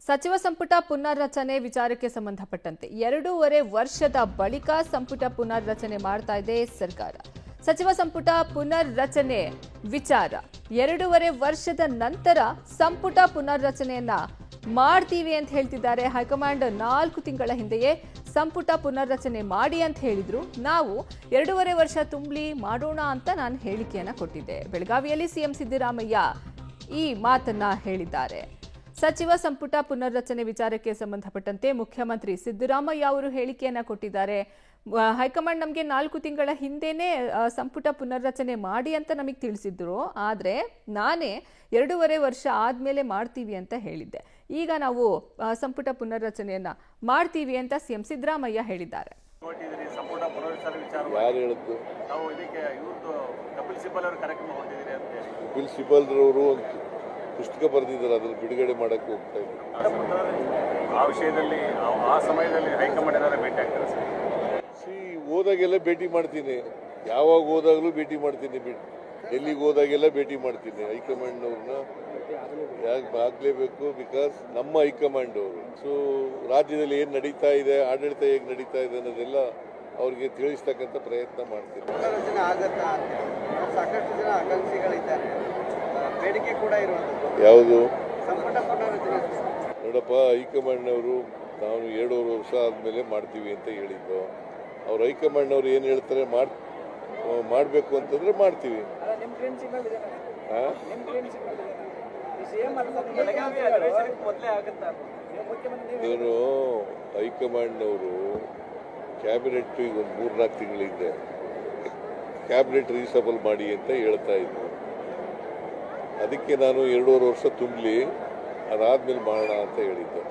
ಸಚಿವ ಸಂಪುಟ ಪುನರ್ರಚನೆ ವಿಚಾರಕ್ಕೆ ಸಂಬಂಧಪಟ್ಟಂತೆ 2.5 ವರ್ಷದ ಬಳಿಕ ಸಂಪುಟ ಪುನರ್ರಚನೆ ಮಾಡ್ತಾ ಇದೆ ಸರ್ಕಾರ. ಸಚಿವ ಸಂಪುಟ ಪುನರ್ರಚನೆ ವಿಚಾರ 2.5 ವರ್ಷದ ನಂತರ ಸಂಪುಟ ಪುನರ್ರಚನೆಯನ್ನ ಮಾಡ್ತೀವಿ ಅಂತ ಹೇಳ್ತಿದ್ದಾರೆ. ಹೈಕಮಾಂಡ್ 4 ತಿಂಗಳ ಹಿಂದೆಯೇ ಸಂಪುಟ ಪುನರ್ರಚನೆ ಮಾಡಿ ಅಂತ ಹೇಳಿದ್ರು. ನಾವು 2.5 ವರ್ಷ ತುಂಬಲಿ ಮಾಡೋಣ ಅಂತ ನಾನು ಹೇಳಿಕೆಯನ್ನ ಕೊಟ್ಟಿದ್ದೆ. ಬೆಳಗಾವಿಯಲ್ಲಿ ಸಿಎಂ ಸಿದ್ದರಾಮಯ್ಯ ಈ ಮಾತನ್ನ ಹೇಳಿದ್ದಾರೆ. ಸಚಿವ ಸಂಪುಟ ಪುನರ್ರಚನೆ ವಿಚಾರಕ್ಕೆ ಸಂಬಂಧಪಟ್ಟಂತೆ ಮುಖ್ಯಮಂತ್ರಿ ಸಿದ್ದರಾಮಯ್ಯ ಅವರು ಹೇಳಿಕೆಯನ್ನ ಕೊಟ್ಟಿದ್ದಾರೆ. ಹೈಕಮಾಂಡ್ ನಮಗೆ 4 ತಿಂಗಳ ಹಿಂದೆನೇ ಸಂಪುಟ ಪುನರ್ರಚನೆ ಮಾಡಿ ಅಂತ ನಮಗೆ ತಿಳಿಸಿದ್ರು. ಆದರೆ ನಾನೇ 2.5 ವರ್ಷ ಆದ್ಮೇಲೆ ಮಾಡ್ತೀವಿ ಅಂತ ಹೇಳಿದ್ದೆ. ಈಗ ನಾವು ಸಂಪುಟ ಪುನರ್ರಚನೆಯನ್ನ ಮಾಡ್ತೀವಿ ಅಂತ ಸಿಎಂ ಸಿದ್ದರಾಮಯ್ಯ ಹೇಳಿದ್ದಾರೆ. ಸಂಪುಟ ಪುನರ್ರಚನೆ ವಿಚಾರ ನಾವು ಇದಕ್ಕೆ ಕಪಿಲ್ ಸಿಬಲ್ ಅವರ ಕಾರ್ಯಕ್ರಮ ಹೊಂದಿದ್ದೀರಿ ಅಂತ ಹೇಳಿ ಕಪಿಲ್ ಸಿಬಲ್ ಅವರು ಪುಸ್ತಕ ಬರೆದಿದ್ದಾರೆ, ಅದನ್ನು ಬಿಡುಗಡೆ ಮಾಡಕ್ಕೆ ಹೋಗ್ತಾ ಇದ್ದಾರೆ. ಆ ವಿಷಯದಲ್ಲಿ ಆ ಸಮಯದಲ್ಲಿ ಹೈಕಮಾಂಡ್ ಏನಾದ್ರು ಭೇಟಿ ಆಗ್ತಾರೆ ಸರ್? ಹೋದಾಗೆಲ್ಲ ಭೇಟಿ ಮಾಡ್ತೀನಿ, ಯಾವಾಗ ಹೋದಾಗಲೂ ಭೇಟಿ ಮಾಡ್ತೀನಿ, ಡೆಲ್ಲಿಗೆ ಹೋದಾಗೆಲ್ಲ ಭೇಟಿ ಮಾಡ್ತೀನಿ. ಹೈಕಮಾಂಡ್ನವ್ರನ್ನ ಯಾಕೆ ಆಗಲೇಬೇಕು, ಬಿಕಾಸ್ ನಮ್ಮ ಹೈಕಮಾಂಡ್ ಅವರು. ಸೊ ರಾಜ್ಯದಲ್ಲಿ ಏನು ನಡೀತಾ ಇದೆ, ಆಡಳಿತ ಹೇಗೆ ನಡೀತಾ ಇದೆ ಅನ್ನೋದೆಲ್ಲ ಅವ್ರಿಗೆ ತಿಳಿಸ್ತಕ್ಕಂಥ ಪ್ರಯತ್ನ ಮಾಡ್ತೀನಿ. ಸಾಕಷ್ಟು ಜನ ಆಕಾಂಕ್ಷಿಗಳಿದ್ದಾರೆ, ಬೇಡಿಕೆ ಕೂಡ ಇರುವಂಥದ್ದು ಯಾವುದು ನೋಡಪ್ಪ, ಹೈಕಮಾಂಡ್ನವರು ನಾವು 2.5 ವರ್ಷ ಆದಮೇಲೆ ಮಾಡ್ತೀವಿ ಅಂತ ಹೇಳಿದ್ದು. ಅವ್ರು ಹೈಕಮಾಂಡ್ನವ್ರು ಏನು ಹೇಳ್ತಾರೆ ಮಾಡಬೇಕು ಅಂತಂದ್ರೆ ಮಾಡ್ತೀವಿ. ಏನು ಹೈಕಮಾಂಡ್ನವರು ಕ್ಯಾಬಿನೆಟ್ ಈಗ ಒಂದು 3-4 ತಿಂಗಳಿಂದ ಕ್ಯಾಬಿನೆಟ್ ರೀಸಬಲ್ ಮಾಡಿ ಅಂತ ಹೇಳ್ತಾ ಇದ್ರು. ಅದಕ್ಕೆ ನಾನು 2.5 ವರ್ಷ ತುಂಬಲಿ, ಅದಾದ್ಮೇಲೆ ಮಾಡೋಣ ಅಂತ ಹೇಳಿದ್ದೆ.